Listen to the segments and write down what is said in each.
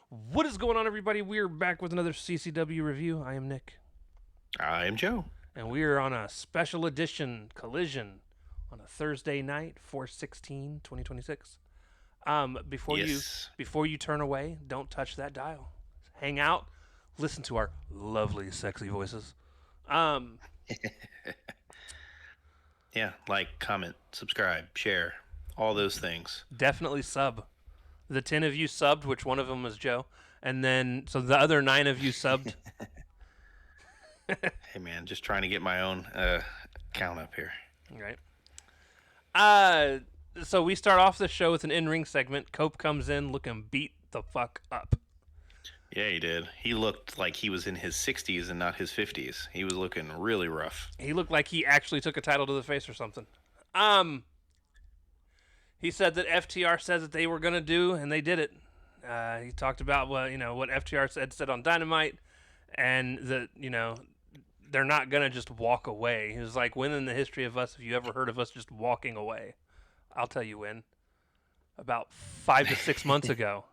What is going on, everybody? We're back with another CCW review. I am Nick, I am Joe. and we are on a special edition collision on a Thursday night, 4/16/2026. Before you Yes. before you turn away, don't touch that dial. Hang out, listen to our lovely, sexy voices. Um, Yeah, like, comment, subscribe, share, all those things. Definitely sub. The 10 of you subbed, which one of them was Joe, and then so the other 9 of you subbed. Hey, man, just trying to get my own count up here. Right. Uh, so we start off the show with an in-ring segment. Cope comes in looking beat the fuck up. Yeah, he did. He looked like he was in his 60s and not his 50s. He was looking really rough. He looked like he actually took a title to the face or something. He said that FTR said that they were gonna do, and they did it. He talked about what FTR said on Dynamite, and that they're not gonna just walk away. He was like, "When in the history of us have you ever heard of us just walking away?" I'll tell you when. About 5 to 6 months ago.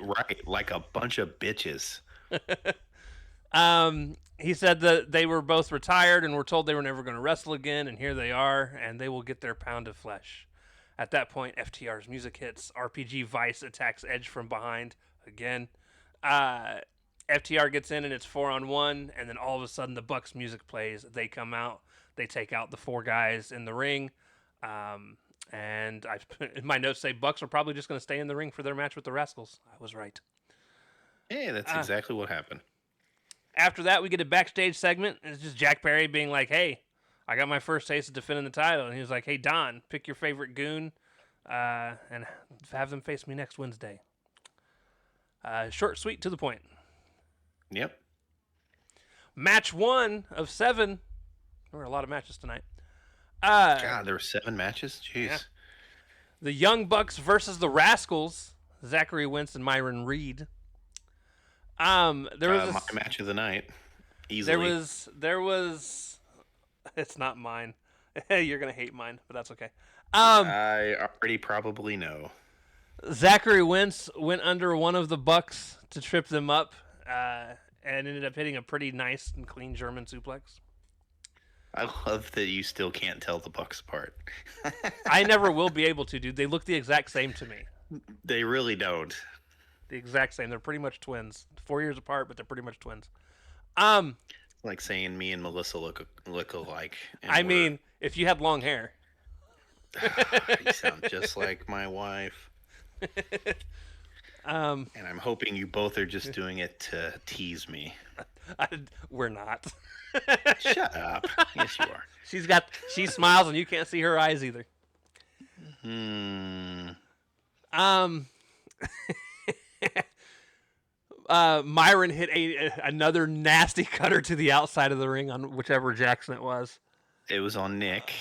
Right, like a bunch of bitches. He said that they were both retired and were told they were never going to wrestle again, and here they are, and they will get their pound of flesh. At that point, FTR's music hits. RPG Vice attacks Edge from behind again. FTR gets in, and it's 4-on-1, and then all of a sudden the Bucks music plays. They come out. They take out the 4 guys in the ring. And in my notes say Bucks are probably just going to stay in the ring for their match with the Rascals. I was right. Hey, that's exactly what happened. After that, we get a backstage segment. It's just Jack Perry being like, "Hey, I got my first taste of defending the title." And he was like, "Hey, Don, pick your favorite goon and have them face me next Wednesday." Short, sweet, to the point. Yep. Match 1 of 7. There were a lot of matches tonight. God, there were 7 matches? Jeez. Yeah. The Young Bucks versus the Rascals. Zachary Wentz and Myron Reed. There was my match of the night. Easily. There was. It's not mine. You're gonna hate mine, but that's okay. I already probably know. Zachary Wentz went under one of the Bucks to trip them up, and ended up hitting a pretty nice and clean German suplex. I love that you still can't tell the Bucks apart. I never will be able to, dude. They look the exact same to me. They really don't. The exact same. They're pretty much twins. 4 years apart, but they're pretty much twins. Like saying me and Melissa look alike. I mean, if you had long hair. You sound just like my wife. And I'm hoping you both are just doing it to tease me. We're not. Shut up. Yes, you are. She smiles and you can't see her eyes either. Myron hit another nasty cutter to the outside of the ring on whichever Jackson it was. It was on Nick.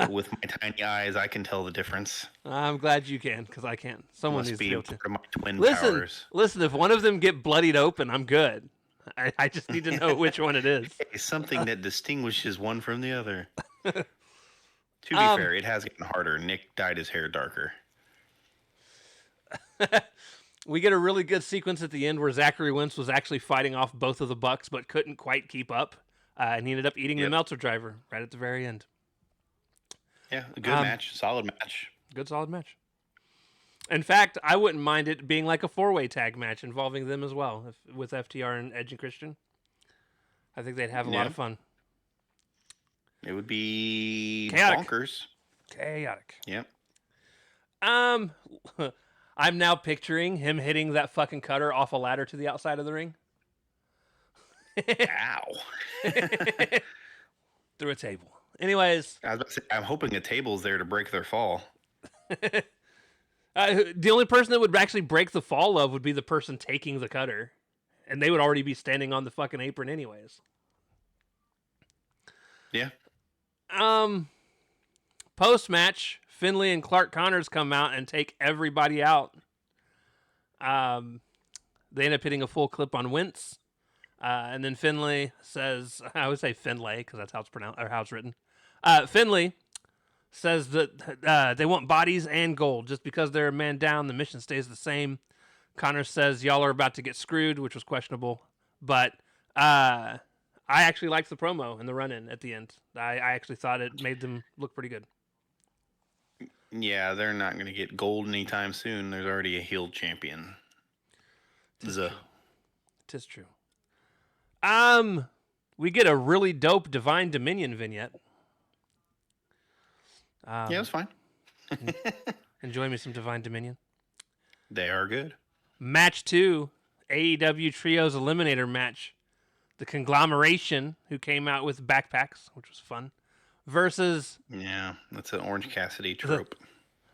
With my tiny eyes, I can tell the difference. I'm glad you can, because I can't. Someone Must needs be to be able to. part of my twin Listen, powers. listen. If one of them get bloodied open, I'm good. I just need to know which one it is. It's something that distinguishes one from the other. To be fair, it has gotten harder. Nick dyed his hair darker. We get a really good sequence at the end where Zachary Wentz was actually fighting off both of the Bucks, but couldn't quite keep up, and he ended up eating the Meltzer driver right at the very end. Yeah, a good match, solid match. Good, solid match. In fact, I wouldn't mind it being like a 4-way tag match involving them as well, with FTR and Edge and Christian. I think they'd have a lot of fun. It would be Chaotic. bonkers. Chaotic. Yep. I'm now picturing him hitting that fucking cutter off a ladder to the outside of the ring. Ow. Through a table. Anyways. I was about to say, I'm hoping a table's there to break their fall. The only person that would actually break the fall of would be the person taking the cutter. And they would already be standing on the fucking apron anyways. Yeah. Post-match, Finlay and Clark Connors come out and take everybody out. They end up hitting a full clip on Wentz. And then Finlay says, I would say Finlay because that's how it's pronounced or how it's written. Finlay says that they want bodies and gold. Just because they're a man down, the mission stays the same. Connor says y'all are about to get screwed, which was questionable. But I actually liked the promo and the run-in at the end. I actually thought it made them look pretty good. Yeah, they're not going to get gold anytime soon. There's already a healed champion. Tis true. We get a really dope Divine Dominion vignette. Yeah, it's fine. Enjoy me some Divine Dominion. They are good. Match 2, AEW Trios Eliminator match. The Conglomeration, who came out with backpacks, which was fun, versus... Yeah, that's an Orange Cassidy trope.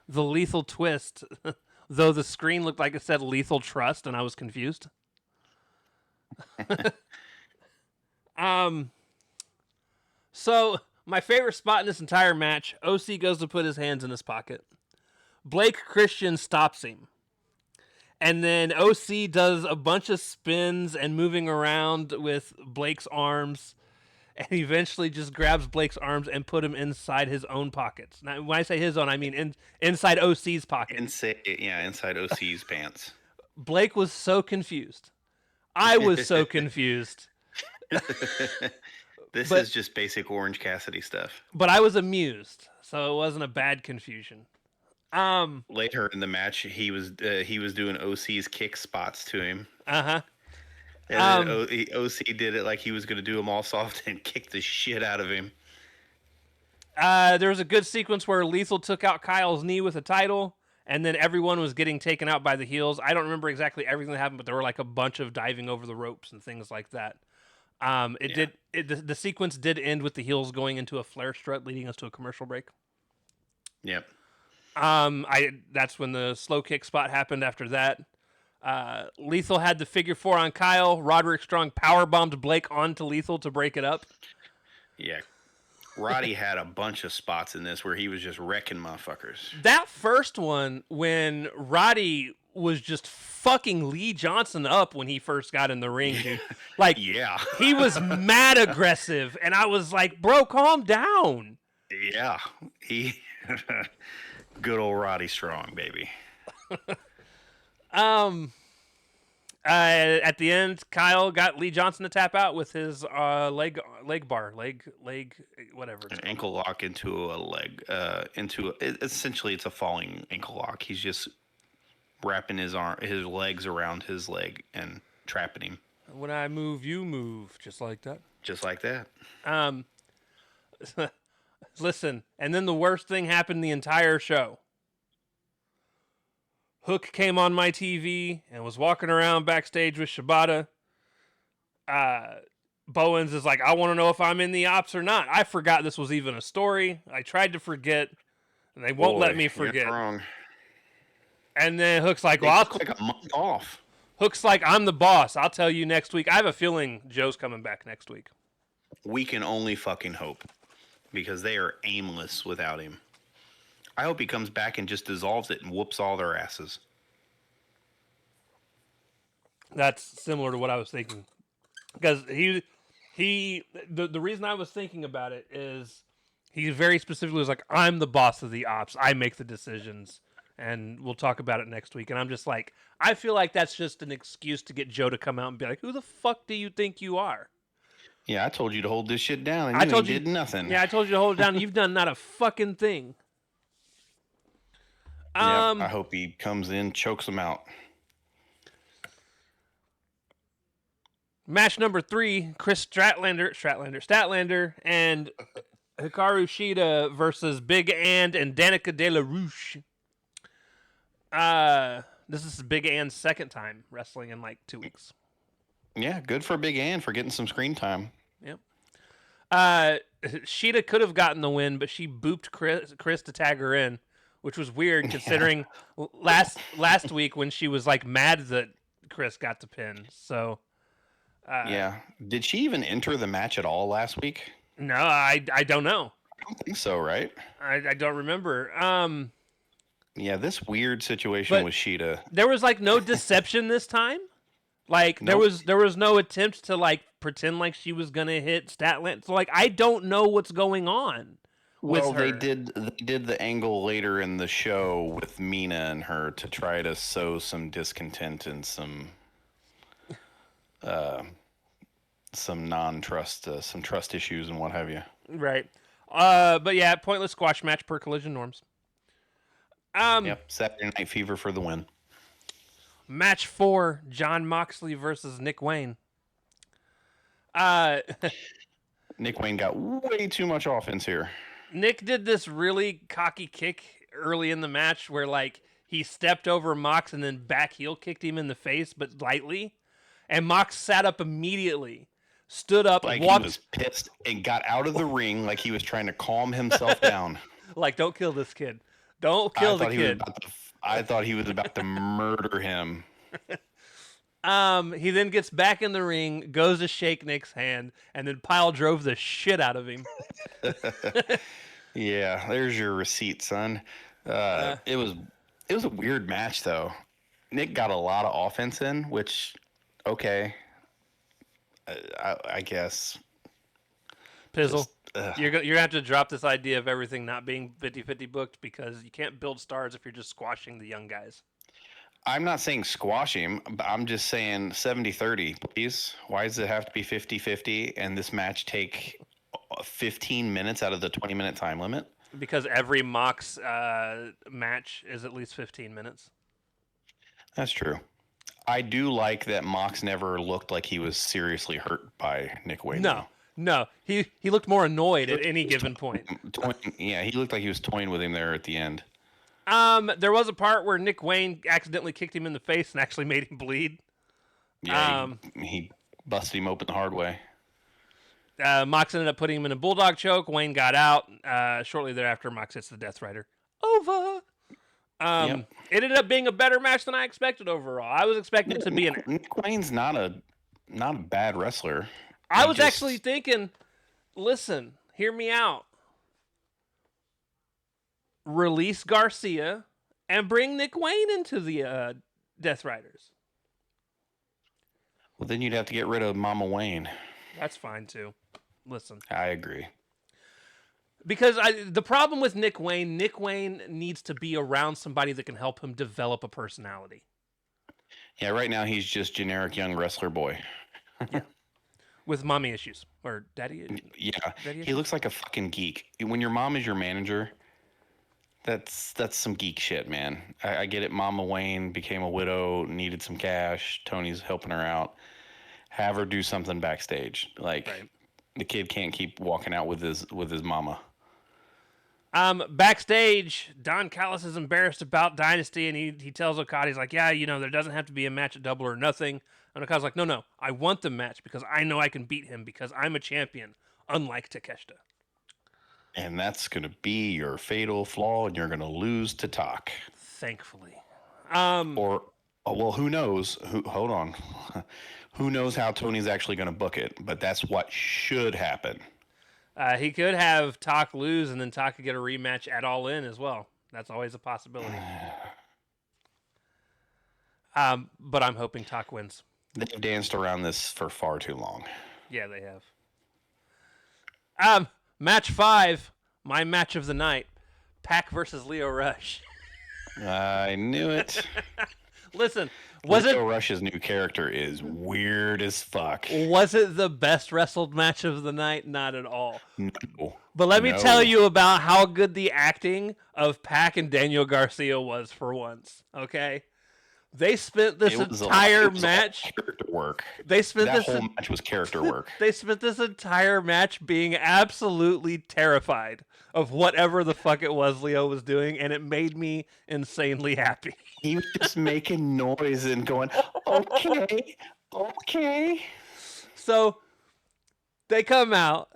The Lethal Twist, though the screen looked like it said Lethal Trust, and I was confused. So, my favorite spot in this entire match, OC goes to put his hands in his pocket. Blake Christian stops him. And then OC does a bunch of spins and moving around with Blake's arms, and eventually just grabs Blake's arms and put him inside his own pockets. Now, when I say his own, I mean inside OC's pocket. Inside OC's pants. Blake was so confused. I was so confused. This is just basic Orange Cassidy stuff. But I was amused, so it wasn't a bad confusion. Later in the match, he was doing OC's kick spots to him. Uh-huh. And then OC did it like he was going to do them all soft and kick the shit out of him. There was a good sequence where Lethal took out Kyle's knee with a title, and then everyone was getting taken out by the heels. I don't remember exactly everything that happened, but there were like a bunch of diving over the ropes and things like that. The sequence did end with the heels going into a flare strut, leading us to a commercial break. Yep. That's when the slow kick spot happened after that. Lethal had the figure 4 on Kyle. Roderick Strong powerbombed Blake onto Lethal to break it up. Yeah. Roddy had a bunch of spots in this where he was just wrecking motherfuckers. That first one, when Roddy was just fucking Lee Johnson up when he first got in the ring, dude. Like, yeah. He was mad aggressive, and I was like, bro, calm down. Yeah. Good old Roddy Strong, baby. At the end, Kyle got Lee Johnson to tap out with his leg bar, whatever. An ankle lock into a leg, essentially it's a falling ankle lock. He's just wrapping his legs around his leg and trapping him. When I move, you move, just like that. Just like that. Listen, and then the worst thing happened the entire show. Hook came on my TV and was walking around backstage with Shibata. Bowens is like, I want to know if I'm in the ops or not. I forgot this was even a story. I tried to forget, and they won't let me forget. You're wrong. And then Hook's like, well, I'll like a month off. Hook's like, I'm the boss. I'll tell you next week. I have a feeling Joe's coming back next week. We can only fucking hope, because they are aimless without him. I hope he comes back and just dissolves it and whoops all their asses. That's similar to what I was thinking. Because the reason I was thinking about it is he very specifically was like, I'm the boss of the ops. I make the decisions. And we'll talk about it next week. And I'm just like, I feel like that's just an excuse to get Joe to come out and be like, who the fuck do you think you are? Yeah, I told you to hold this shit down, and you did nothing. Yeah, I told you to hold it down, and you've done not a fucking thing. I hope he comes in, chokes him out. Match number 3, Chris Statlander, and Hikaru Shida versus Big and Danica De La Rouge. This is Big Ann's second time wrestling in like 2 weeks. Yeah, good for Big Ann for getting some screen time. Yep. Shida could have gotten the win, but she booped Chris to tag her in, which was weird considering last week when she was like mad that Chris got the pin. So. Yeah. Did she even enter the match at all last week? No, I don't know. I don't think so, right? I don't remember. Yeah, this weird situation with Shida. There was like no deception this time. Like Nope. there was no attempt to like pretend like she was gonna hit Statlander. So like I don't know what's going on. with Well, her. they did the angle later in the show with Mina and her to try to sow some discontent and uh, some non-trust, some trust issues and what have you. Right. But yeah, pointless squash match per Collision norms. Yep, Saturday Night Fever for the win. Match 4, John Moxley versus Nick Wayne. Uh, Nick Wayne got way too much offense here. Nick did this really cocky kick early in the match where like he stepped over Mox and then back heel kicked him in the face, but lightly. And Mox sat up immediately, stood up, Like walked he was pissed and got out of the ring like he was trying to calm himself down. like, "Don't kill this kid. Don't kill the kid." I thought he was about to murder him. He then gets back in the ring, goes to shake Nick's hand, and then pile drove the shit out of him. Yeah, there's your receipt, son. It was a weird match though. Nick got a lot of offense in, which okay, I guess. Pizzle, Ugh. you're gonna have to drop this idea of everything not being 50-50 booked because you can't build stars if you're just squashing the young guys. I'm not saying squash him, but I'm just saying 70-30, please. Why does it have to be 50-50 and this match take 15 minutes out of the 20-minute time limit? Because every Mox match is at least 15 minutes. That's true. I do like that Mox never looked like he was seriously hurt by Nick Wayne. No. He looked more annoyed at any given point. Yeah, he looked like he was toying with him there at the end. There was a part where Nick Wayne accidentally kicked him in the face and actually made him bleed. Yeah, he busted him open the hard way. Mox ended up putting him in a bulldog choke. Wayne got out. Shortly thereafter, Mox hits the Death Rider. Over. It ended up being a better match than I expected overall. I was expecting it to be an. Nick Wayne's not a bad wrestler. I was actually thinking, listen, hear me out. Release Garcia and bring Nick Wayne into the Death Riders. Well, then you'd have to get rid of Mama Wayne. That's fine too. Listen, I agree. because the problem with Nick Wayne needs to be around somebody that can help him develop a personality. Yeah, right now he's just generic young wrestler boy. With mommy issues or daddy. Yeah, Daddy he looks like a fucking geek. When your mom is your manager, that's some geek shit, man. I get it. Mama Wayne became a widow, needed some cash. Tony's helping her out. Have her do something backstage. Like Right. the kid can't keep walking out with his mama. Backstage, Don Callis is embarrassed about Dynasty, and he tells Okada, he's like, yeah, there doesn't have to be a match at Double or Nothing. And Okada's like, no, I want the match because I know I can beat him because I'm a champion, unlike Takeshita. And that's going to be your fatal flaw, and you're going to lose to Tak. Thankfully. Or, well, who knows? Hold on. Who knows how Tony's actually going to book it? But that's what should happen. He could have Tak lose, and then Tak could get a rematch at All In as well. That's always a possibility. But I'm hoping Tak wins. They've danced around this for far too long. Yeah, they have. Match 5, my match of the night. Pac versus Leo Rush. I knew it. Listen, Leo Rush's new character is weird as fuck. Was it the best wrestled match of the night? Not at all. No. But let me tell you about how good the acting of Pac and Daniel Garcia was for once. Okay, they spent this entire match. Character work. They spent That this whole match was character work. They spent this entire match being absolutely terrified of whatever the fuck it was Leo was doing, and it made me insanely happy. He was just making noise and going, okay. So they come out,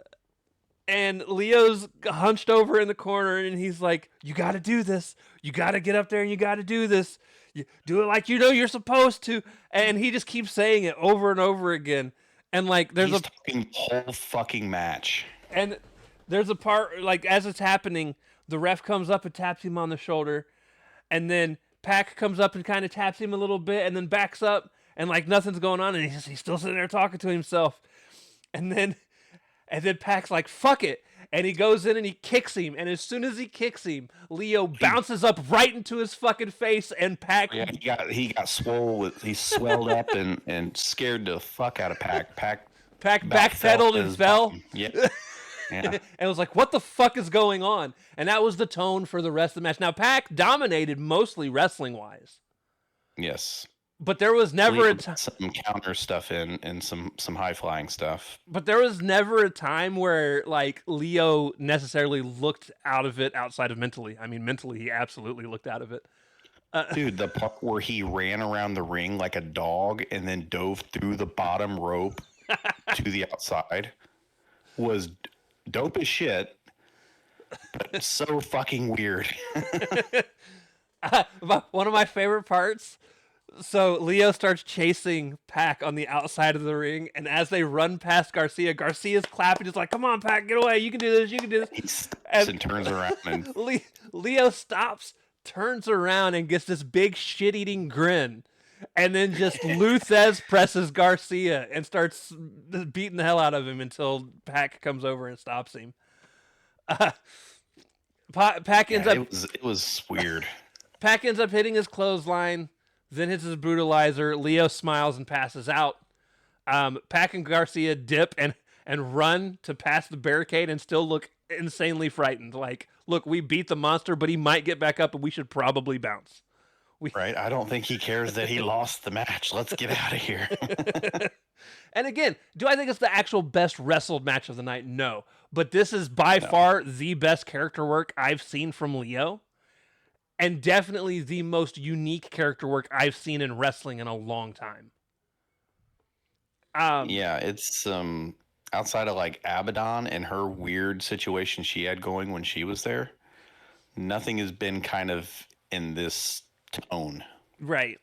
and Leo's hunched over in the corner, and he's like, you got to do this. You got to get up there, and you got to do this. You do it like you're supposed to. And he just keeps saying it over and over again. And like He's talking whole fucking match. And there's a part, like, as it's happening, the ref comes up and taps him on the shoulder, and then Pac comes up and kind of taps him a little bit, and then backs up, and like nothing's going on, and he's still sitting there talking to himself. And then Pac's like, fuck it. and he goes in and he kicks him. And as soon as he kicks him, Leo bounces up right into his fucking face, and Pac. Yeah, he got swole. He swelled up and scared the fuck out of Pac. Pac Backpedaled and fell. Yeah. Yeah. And it was like, what the fuck is going on? And that was the tone for the rest of the match. Now, Pac dominated mostly wrestling-wise. Yes. But there was never a time. Some counter stuff and some high flying stuff. But there was never a time where like Leo necessarily looked out of it outside of mentally. I mean, mentally, he absolutely looked out of it. Dude, the part where he ran around the ring like a dog and then dove through the bottom rope to the outside was dope as shit, but so fucking weird. One of my favorite parts. So Leo starts chasing Pac on the outside of the ring, and as they run past Garcia, Garcia's clapping, just like, "Come on, Pac, get away! You can do this! You can do this!" He stops and turns around, and Leo stops, turns around, and gets this big shit-eating grin, and then just Luthez presses Garcia and starts beating the hell out of him until Pac comes over and stops him. Pac ends up. It was weird. Pac ends up hitting his clothesline. Then hits his brutalizer. Leo smiles and passes out. Pac and Garcia dip and run to pass the barricade and still look insanely frightened. Like, look, we beat the monster, but he might get back up and we should probably bounce. Right? I don't think he cares that he lost the match. Let's get out of here. And again, do I think it's the actual best wrestled match of the night? No. But this is by far the best character work I've seen from Leo. And definitely the most unique character work I've seen in wrestling in a long time. Yeah, it's outside of like Abaddon and her weird situation she had going when she was there, nothing has been kind of in this tone. Right.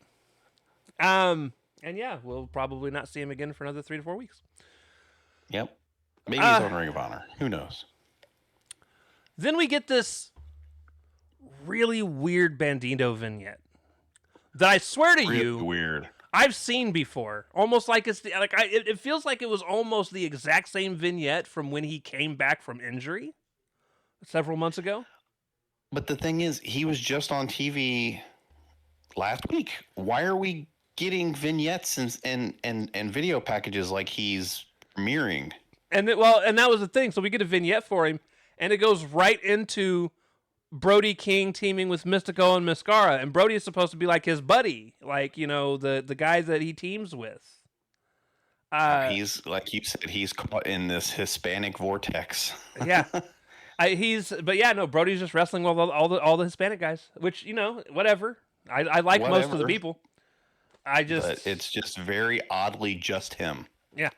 And yeah, we'll probably not see him again for another 3 to 4 weeks. Yep. Maybe he's on Ring of Honor. Who knows? Then we get this really weird Bandito vignette that I swear to Really you, weird. I've seen before. Almost like it's like it feels like it was almost the exact same vignette from when he came back from injury several months ago. But the thing is, he was just on TV last week. Why are we getting vignettes and video packages like he's premiering? And that was the thing. So we get a vignette for him, and it goes right into Brody King teaming with Mystico and Mascara, and Brody is supposed to be like his buddy, like, you know, the guy that he teams with. He's, like you said, he's caught in this Hispanic vortex. Yeah, Brody's just wrestling with all the Hispanic guys, which, you know, whatever. I like most of the people. But it's just very oddly just him. Yeah.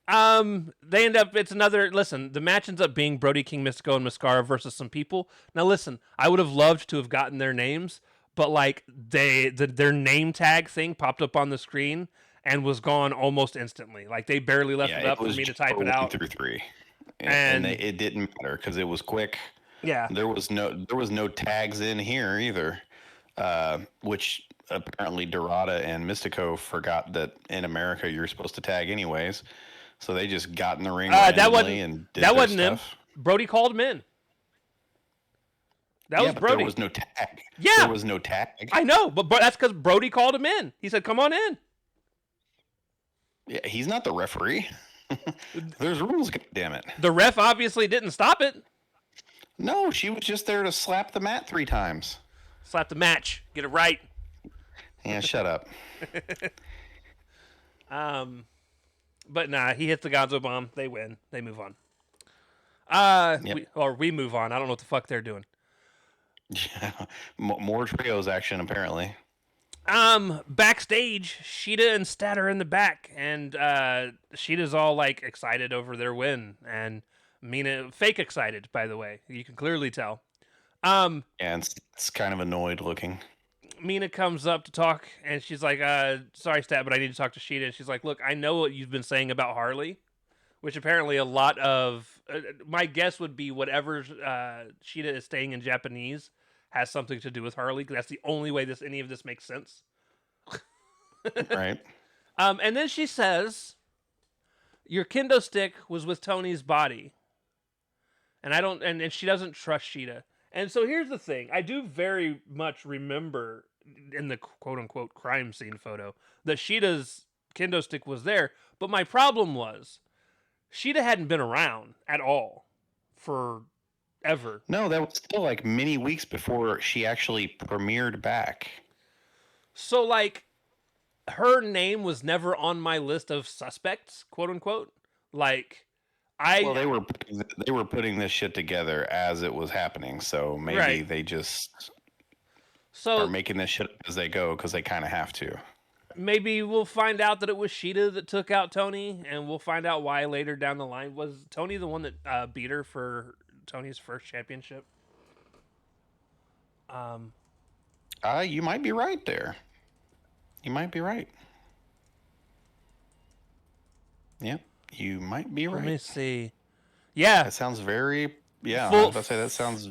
They end up, the match ends up being Brody King, Mystico, and Mascara versus some people. Now listen, I would have loved to have gotten their names, but like their name tag thing popped up on the screen and was gone almost instantly. Like they barely left it up for me to type it out. 1-3. And it didn't matter because it was quick. Yeah. There was no tags in here either. Which apparently Dorada and Mystico forgot that in America you're supposed to tag anyways. So they just got in the ring randomly and did their wasn't stuff. Him. Brody called him in. That was Brody. There was no tag. Yeah. There was no tag. I know, but that's because Brody called him in. He said, "Come on in." Yeah, he's not the referee. There's rules, goddammit. The ref obviously didn't stop it. No, she was just there to slap the mat 3 times. Slap the match. Get it right. Yeah, shut up. But nah, he hits the Gonzo bomb. They win. They move on. Yep. We move on. I don't know what the fuck they're doing. Yeah, more trios action apparently. Backstage, Sheeta and Stat are in the back, and Sheeta's all like excited over their win, and Mina fake excited, by the way. You can clearly tell. Yeah, it's kind of annoyed looking. Mina comes up to talk, and she's like, sorry, Stat, but I need to talk to Sheeta. And she's like, look, I know what you've been saying about Harley, which apparently a lot of... my guess would be whatever Sheeta is saying in Japanese has something to do with Harley, because that's the only way any of this makes sense. Right. And then she says, your kendo stick was with Tony's body. and I don't, and she doesn't trust Sheeta. And so here's the thing: I do very much remember in the quote unquote crime scene photo that Sheeta's kendo stick was there, but my problem was Sheeta hadn't been around at all for ever. No, that was still like many weeks before she actually premiered back. So like her name was never on my list of suspects, quote unquote. Like Well, they were putting this shit together as it was happening, so maybe Right. they just so are making this shit up as they go because they kind of have to. maybe we'll find out that it was Sheeta that took out Tony, and we'll find out why later down the line. Was Tony the one that beat her for Tony's first championship? You might be right there. You might be right. Yep, you might be Let me right. see. Yeah, That sounds very. Yeah, I Full- was about to say that sounds.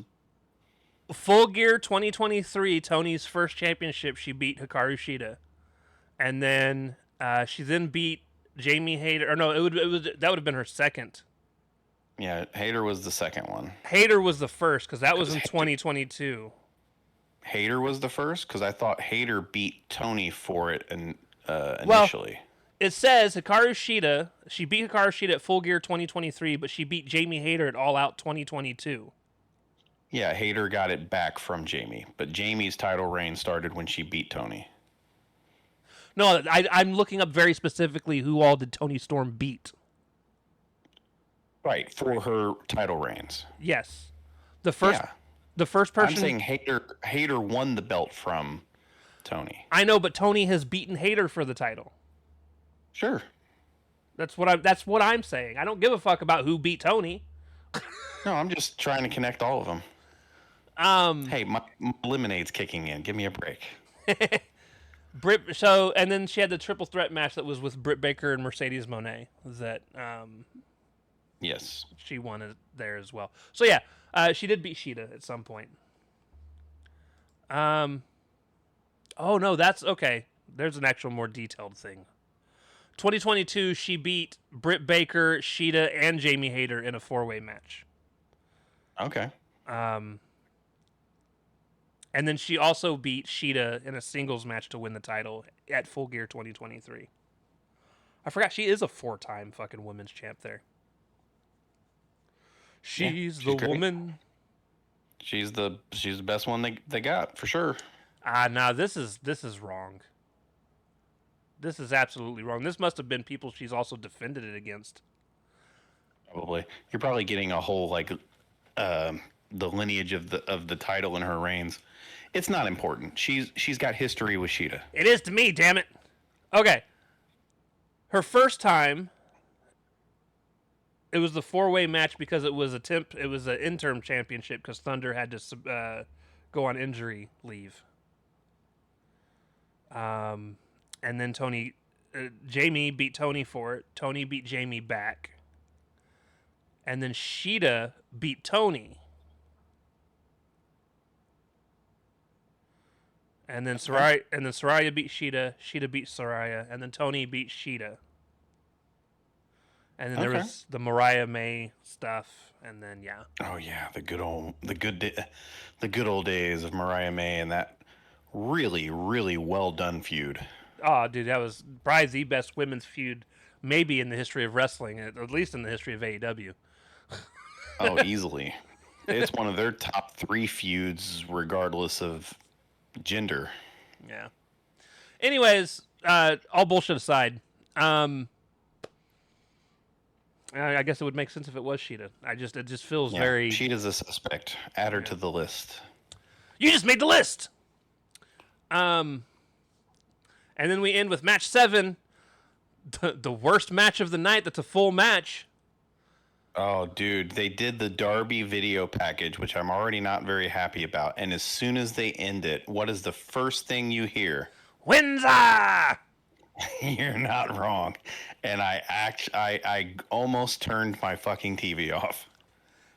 Full Gear 2023, Tony's first championship. She beat Hikaru Shida, and then she then beat Jamie Hayter. Or no, that would have been her second. Yeah, Hater was the second one. Hayter was the first because that was in Hayter- 2022. Hater was the first because I thought Hater beat Tony for it Well, initially. It says Hikaru Shida. She beat Hikaru Shida at Full Gear 2023, but she beat Jamie Hayter at All Out 2022. Yeah, Hater got it back from Jamie, but Jamie's title reign started when she beat Tony. No, I'm looking up very specifically who all did Tony Storm beat. Right, for her title reigns. Yes, the first I'm person. saying Hater won the belt from Tony. I know, but Tony has beaten Hayter for the title. Sure. That's what I'm saying. I don't give a fuck about who beat Tony. No, I'm just trying to connect all of them. Hey, my lemonade's kicking in. Give me a break. And then she had the triple threat match that was with Britt Baker and Mercedes Moné that Yes. she won it there as well. So yeah, she did beat Sheeta at some point. Oh no, that's okay. There's an actual more detailed thing. 2022, she beat Britt Baker, Sheeta, and Jamie Hayter in a 4-way match. Okay. And then she also beat Sheeta in a singles match to win the title at Full Gear 2023. I forgot she is a 4-time fucking women's champ there. She's the great. woman. She's the best one they got for sure. Nah, this is wrong. This is absolutely wrong. This must have been people she's also defended it against. Probably. You're probably getting a whole like the lineage of the title in her reigns. It's not important. She's got history with Sheeta. It is to me, damn it. Okay. Her first time, it was the 4-way match because it was an interim championship because Thunder had to go on injury leave. And then Jamie beat Tony for it. Tony beat Jamie back. And then Sheeta beat Tony. And then Saraya beat Sheeta. Sheeta beat Saraya. And then Tony beat Sheeta. And then there was the Mariah May stuff. And then yeah. Oh yeah, the good old days of Mariah May and that really, really well done feud. Oh, dude, that was probably the best women's feud, maybe in the history of wrestling, at least in the history of AEW. Oh, easily. It's one of their top 3 feuds, regardless of gender. Yeah. Anyways, all bullshit aside, I guess it would make sense if it was Sheeta. It just feels very. Sheeta's a suspect. Add her to the list. You just made the list. And then we end with match 7, the worst match of the night. That's a full match. Oh, dude, they did the Darby video package, which I'm already not very happy about. And as soon as they end it, what is the first thing you hear? Windsor! You're not wrong. And I almost turned my fucking TV off.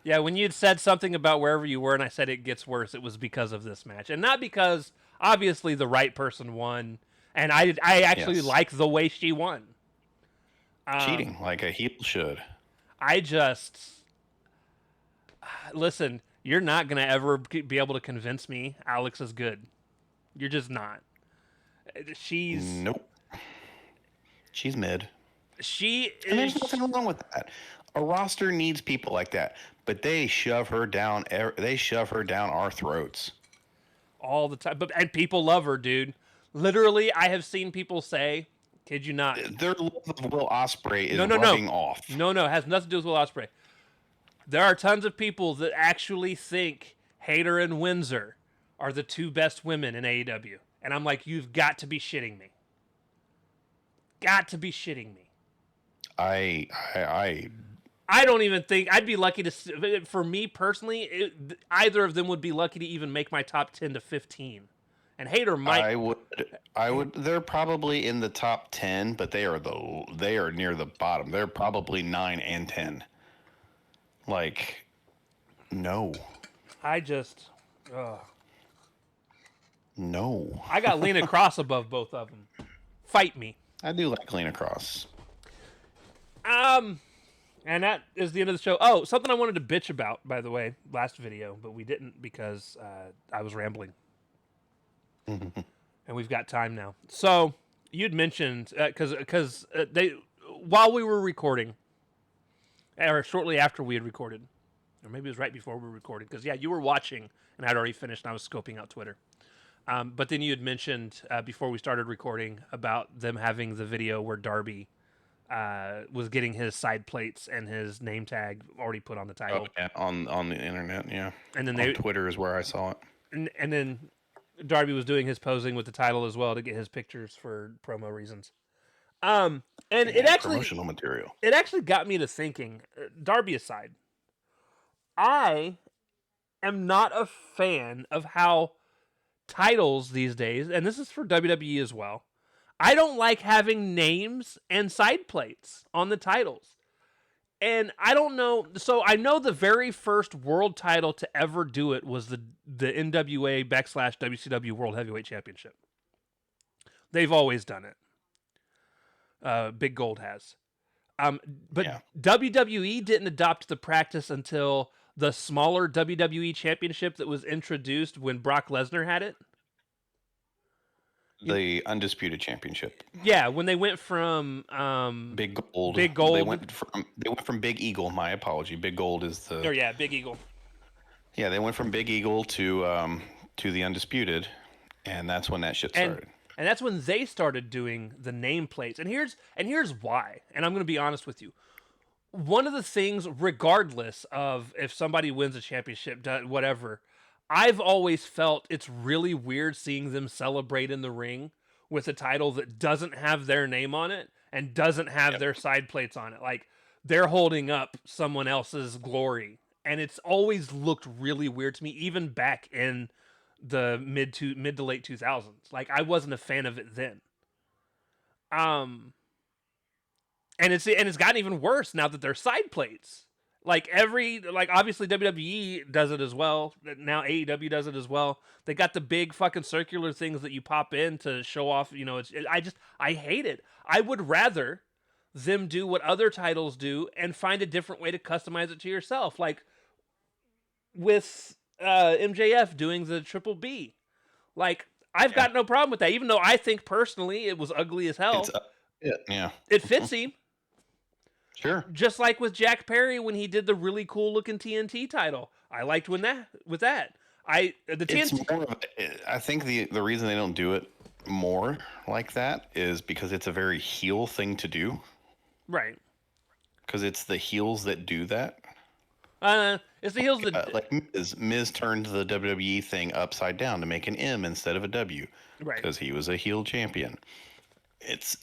Yeah, when you'd said something about wherever you were and I said it gets worse, it was because of this match. And not because, obviously, the right person won. And I actually like the way she won. Cheating, like a heel should. I just... Listen, you're not gonna ever be able to convince me Alex is good. You're just not. She's Nope. She's mid. she And there's is. nothing wrong with that. A roster needs people like that, but they shove her down. They shove her down our throats. All the time. But and people love her, dude. Literally, I have seen people say, "Kid you not." Their love of Will Ospreay is No, no, rubbing no, off. no, no. It has nothing to do with Will Ospreay. There are tons of people that actually think Hayter and Windsor are the two best women in AEW, and I'm like, you've got to be shitting me. Got to be shitting me. I I don't even think I'd be lucky to. For me personally, either of them would be lucky to even make my top 10 to 15. And Hayter might. I would. They're probably in the top 10, but they are near the bottom. They're probably 9 and 10. Like, no, I just. Ugh. no. I got Lena Cross above both of them. Fight me. I do like Lena Cross. And that is the end of the show. Oh, something I wanted to bitch about, by the way, last video, but we didn't because I was rambling. And we've got time now. So you'd mentioned because they while we were recording, or shortly after we had recorded, or maybe it was right before we recorded, because yeah, you were watching and I'd already finished and I was scoping out Twitter. But then you had mentioned before we started recording about them having the video where Darby was getting his side plates and his name tag already put on the title. Oh, yeah, on the internet, yeah. And then on Twitter is where I saw it. And then Darby was doing his posing with the title as well to get his pictures for promo reasons. And it actually promotional material. It actually got me to thinking. Darby aside, I am not a fan of how titles these days, and this is for WWE as well. I don't like having names and side plates on the titles. And I don't know. So I know the very first world title to ever do it was the NWA / WCW World Heavyweight Championship. They've always done it. Big Gold has. But Yeah. WWE didn't adopt the practice until the smaller WWE Championship that was introduced when Brock Lesnar had it. The Undisputed Championship. Yeah, when they went from Big Gold. Big Gold. They went from Big Eagle. My apology. Big Gold is the. Oh yeah, Big Eagle. Yeah, they went from Big Eagle to the Undisputed, and that's when that shit started. And that's when they started doing the nameplates. And here's why. And I'm going to be honest with you. One of the things, regardless of if somebody wins a championship, whatever, I've always felt it's really weird seeing them celebrate in the ring with a title that doesn't have their name on it and doesn't have their side plates on it. Like they're holding up someone else's glory. And it's always looked really weird to me, even back in the mid to late 2000s. Like I wasn't a fan of it then. And it's gotten even worse now that they're side plates. Like obviously WWE does it as well. Now AEW does it as well. They got the big fucking circular things that you pop in to show off. You know, I hate it. I would rather them do what other titles do and find a different way to customize it to yourself. Like with MJF doing the Triple B. Like I've got no problem with that, even though I think personally it was ugly as hell. Yeah. It fits him. Sure. Just like with Jack Perry when he did the really cool looking TNT title. I liked that. I think the reason they don't do it more like that is because it's a very heel thing to do. Right. Because it's the heels that do that. It's the heels that like Miz turned the WWE thing upside down to make an M instead of a W. Right. Because he was a heel champion. It's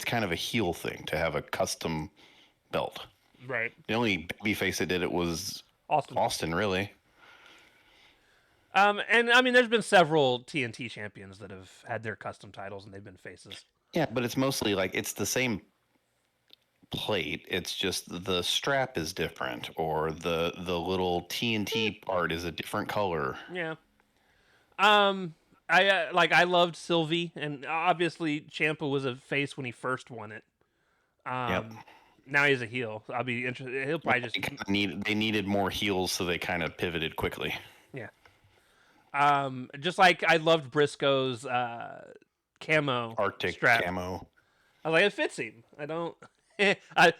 kind of a heel thing to have a custom belt. Right. The only babyface that did it was Austin, really. And I mean, there's been several TNT champions that have had their custom titles and they've been faces. Yeah, but it's mostly like it's the same plate. It's just the strap is different, or the little TNT part is a different color. Yeah. I loved Sylvie, and obviously Ciampa was a face when he first won it. Yep. Now he's a heel. I'll be interested. He'll probably just They needed more heels, so they kind of pivoted quickly. yeah. Just like I loved Briscoe's camo Arctic strap. camo. I was like, it fits him. I don't.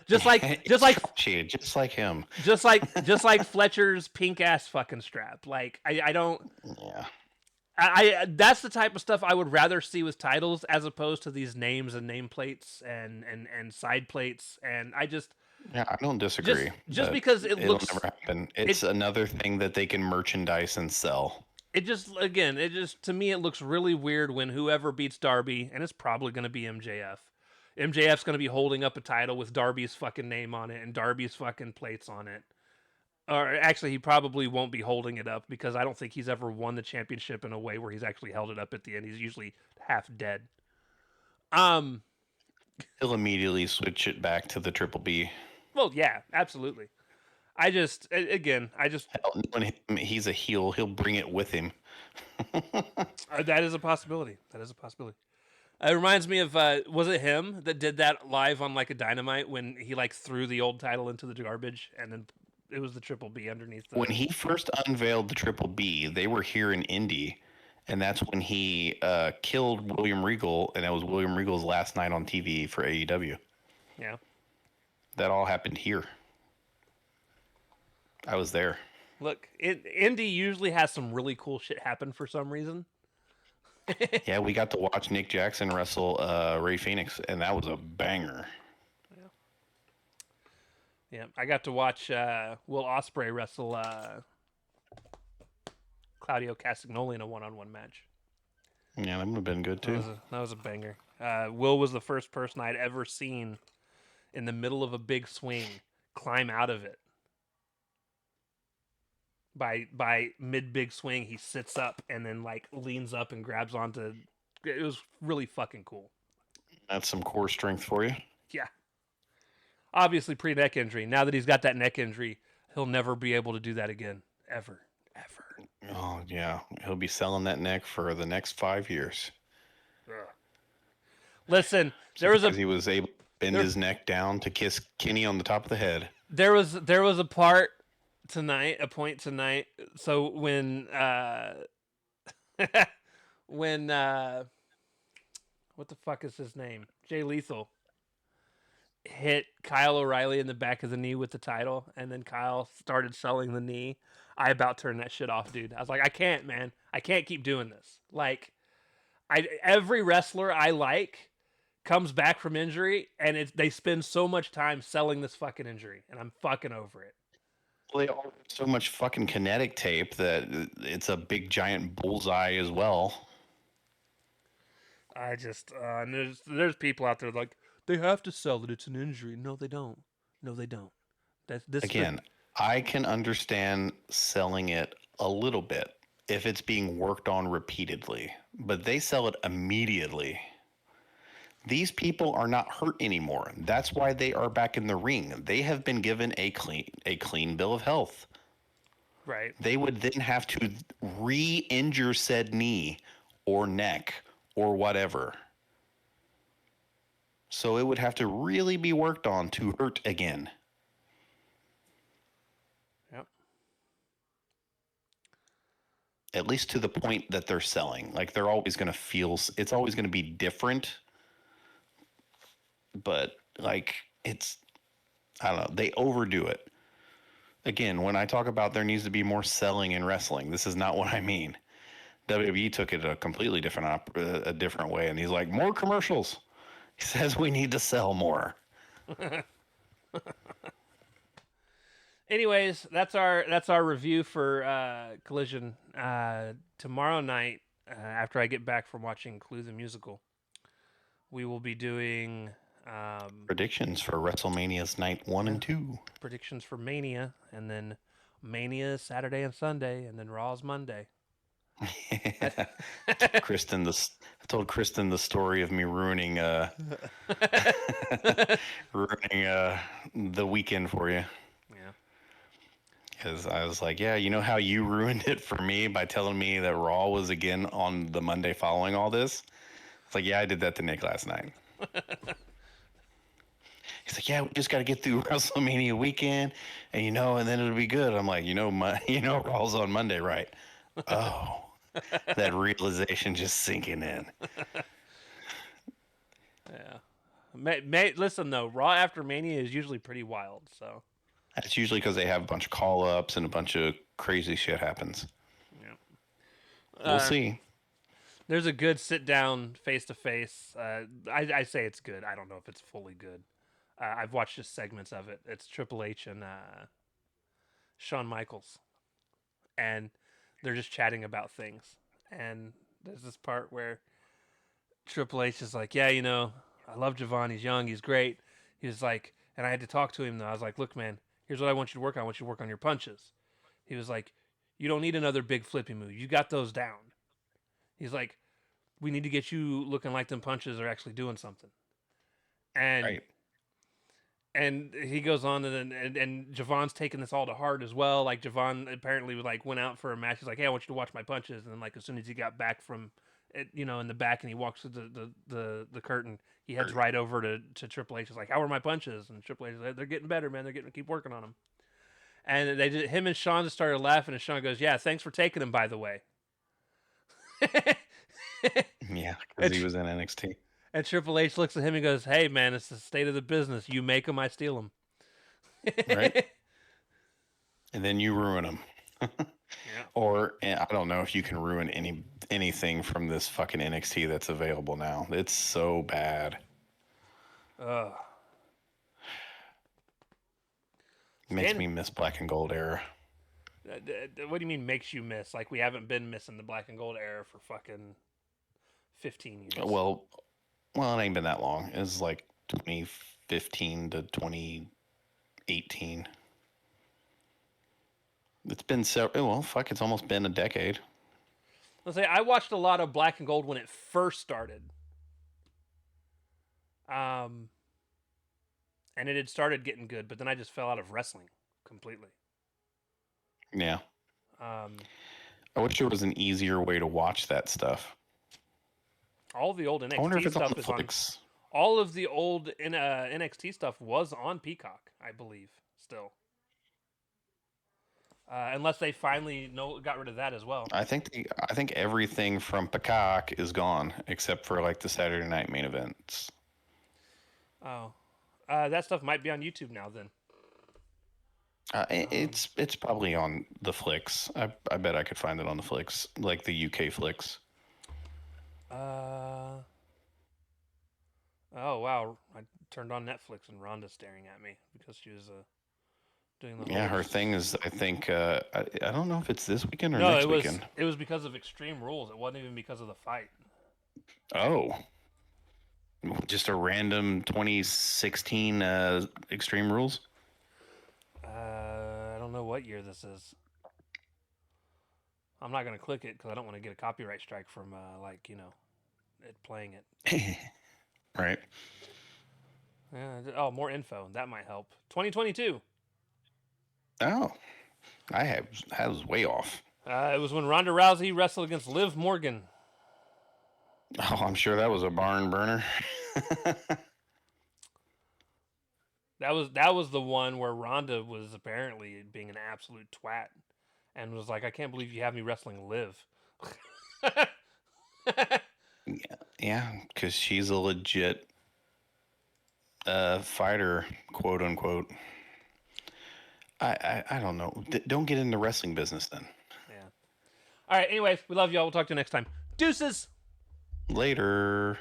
Just like just like him. just like Fletcher's pink ass fucking strap. Like I don't. Yeah. I that's the type of stuff I would rather see with titles as opposed to these names and nameplates and side plates. And I just Yeah, I don't disagree. just because it it'll looks never happen. It's another thing that they can merchandise and sell. it just to me it looks really weird when whoever beats Darby, and it's probably going to be MJF. MJF's going to be holding up a title with Darby's fucking name on it and Darby's fucking plates on it. Or actually, he probably won't be holding it up because I don't think he's ever won the championship in a way where he's actually held it up at the end. He's usually half dead. He'll immediately switch it back to the Triple B. Well, yeah, absolutely. I just Hell, when he's a heel, he'll bring it with him. that is a possibility. That is a possibility. It reminds me of was it him that did that live on like a Dynamite when he like threw the old title into the garbage and then it was the Triple B underneath. When he first unveiled the Triple B, they were here in Indy, and that's when he killed William Regal, and it was William Regal's last night on TV for AEW. Yeah. That all happened here. I was there. Look, Indy usually has some really cool shit happen for some reason. Yeah, we got to watch Nick Jackson wrestle Ray Phoenix, and that was a banger. Yeah, I got to watch Will Ospreay wrestle Claudio Castagnoli in a one-on-one match. Yeah, that would have been good too. That was a banger. Will was the first person I'd ever seen in the middle of a big swing climb out of it. By mid big swing, he sits up and then like leans up and grabs onto. It was really fucking cool. That's some core strength for you. Yeah. Obviously pre-neck injury. Now that he's got that neck injury, he'll never be able to do that again. Ever. Oh, yeah. He'll be selling that neck for the next 5 years. Ugh. Listen, he was able to bend his neck down to kiss Kenny on the top of the head. There was a point tonight. So when when what the fuck is his name? Jay Lethal hit Kyle O'Reilly in the back of the knee with the title, and then Kyle started selling the knee. I about turned that shit off, dude. I was like, I can't, man. I can't keep doing this. Like, every wrestler I like comes back from injury, and they spend so much time selling this fucking injury, and I'm fucking over it. Well, they all have so much fucking kinetic tape that it's a big giant bullseye as well. I just there's people out there like they have to sell it. It's an injury. No, they don't. Again, I can understand selling it a little bit if it's being worked on repeatedly, but they sell it immediately. These people are not hurt anymore. That's why they are back in the ring. They have been given a clean bill of health. Right. They would then have to re-injure said knee or neck or whatever. So it would have to really be worked on to hurt again. Yep. At least to the point that they're selling. Like they're always going to feel, it's always going to be different. But like it's, I don't know, they overdo it. Again, when I talk about there needs to be more selling in wrestling, this is not what I mean. WWE took it a completely different a different way, and he's like, more commercials. He says we need to sell more. Anyways, that's our review for Collision. Tomorrow night, after I get back from watching Clue the Musical, we will be doing predictions for WrestleMania's night 1 and 2. Predictions for Mania, and then Mania is Saturday and Sunday, and then Raw's Monday. I told Kristen the story of me ruining the weekend for you. Yeah. Because I was like, yeah, you know how you ruined it for me by telling me that Raw was again on the Monday following all this? It's like, yeah, I did that to Nick last night. He's like, yeah, we just got to get through WrestleMania weekend, and and then it'll be good. I'm like, Raw's on Monday, right? Oh, that realization just sinking in. Yeah. Listen though, Raw after Mania is usually pretty wild. So That's usually because they have a bunch of call ups and a bunch of crazy shit happens. yeah. We'll see. There's a good sit down face to face. I say it's good. I don't know if it's fully good. I've watched just segments of it. It's Triple H and Shawn Michaels, and they're just chatting about things. And there's this part where Triple H is like, "Yeah, I love Javon. He's young. He's great." He was like, and I had to talk to him though. I was like, "Look, man, here's what I want you to work on. I want you to work on your punches." He was like, "You don't need another big flippy move. You got those down." He's like, "We need to get you looking like them punches are actually doing something." And Right. and he goes on and Javon's taking this all to heart as well. Like Javon apparently went out for a match. He's like, "Hey, I want you to watch my punches." And then as soon as he got back from it, in the back and he walks through the curtain, he heads right over to Triple H. He's like, "How are my punches?" And Triple H is like, "They're getting better, man. Keep working on them." And him and Sean just started laughing, and Sean goes, "Yeah, thanks for taking him, by the way." Yeah, because he was in NXT. And Triple H looks at him and goes, "Hey, man, it's the state of the business. You make them, I steal them." Right. And then you ruin them. Yeah. Or I don't know if you can ruin anything from this fucking NXT that's available now. It's so bad. Ugh. Makes me miss Black and Gold era. What do you mean makes you miss? Like we haven't been missing the Black and Gold era for fucking 15 years. Well, it ain't been that long. It was like 2015 to 2018. It's been it's almost been a decade. Let's say I watched a lot of Black and Gold when it first started. And it had started getting good, but then I just fell out of wrestling completely. Yeah. I wish there was an easier way to watch that stuff. All the old NXT I wonder if it's stuff on is Netflix. all of the old NXT stuff was on Peacock, I believe, still. Unless they finally got rid of that as well. I think everything from Peacock is gone except for like the Saturday night main events. Oh, that stuff might be on YouTube now. Then it's probably on the Flicks. I bet I could find it on the Flicks, like the UK Flicks. Oh wow! I turned on Netflix and Rhonda's staring at me because she was doing the. Yeah, her thing is. I think I don't know if it's this weekend or next weekend. It was because of Extreme Rules. It wasn't even because of the fight. Oh, just a random 2016 Extreme Rules. I don't know what year this is. I'm not gonna click it because I don't want to get a copyright strike from it playing it. Right. Oh, more info. That might help. 2022. Oh, I was way off. It was when Ronda Rousey wrestled against Liv Morgan. Oh, I'm sure that was a barn burner. That was the one where Ronda was apparently being an absolute twat and was like, "I can't believe you have me wrestling Liv." Yeah, because she's a legit fighter, quote unquote. I don't know. Don't get in the wrestling business then. Yeah. All right. Anyways, we love y'all. We'll talk to you next time. Deuces. Later.